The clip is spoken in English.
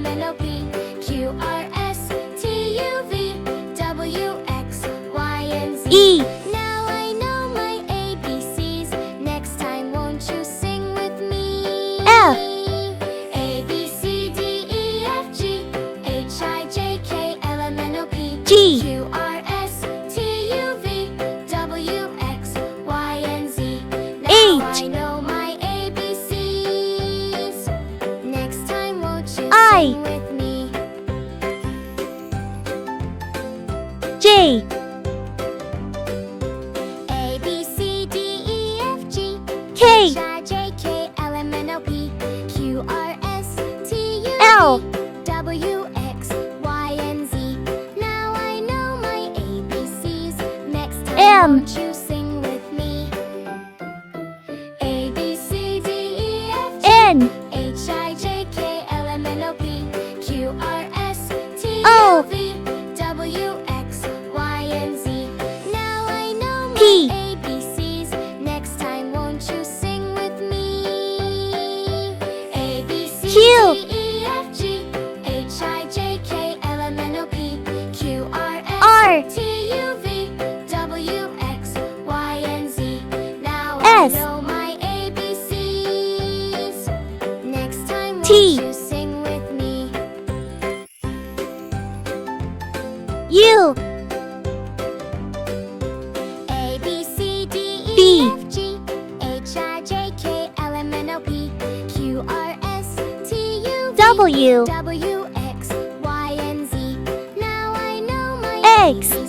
N, O, P, Q, R, S, T, U, V, W, X, Y, and Z. E. Now I know my ABCs. Next time, won't you sing with me? F. A, B, C, D, E, F, G, H, I, J, K, L, M, N, O, P, G. Q, R, S, T, U, V, W, X, Y, and Z. Now H. I know my ABCs. Next time, won't you I. sing with me? J. A, B, C, D, E, F, G, K. H, I, J, K, L, M, N, O, P, Q, R, S, T, U, L. V, W, X, Y, and Z. Now I know my ABCs. Next time, M. won't you sing with me? A, B, C, D, E, F, G, N. H, I, J, K, L, M, N, O, P, Q, R, S, T, O. U, V, W, X, Y, and Z. Now I know my P. ABCs. Next time, won't you sing with me? A, B, C, Q. D, E, F, G, H, I, J, K, L, M, N, O, P, Q, R, S, R. T, U, V, W, X, Y, and Z. Now S. I know my ABCs. Next time, won't T. you sing with me? U. A, B, C, D, E, B. F, G, H, I, J, K, L, M, N, O, P, Q, R, S, T, U, V, W. W, X, Y, and Z. Now I know my X. ABCs.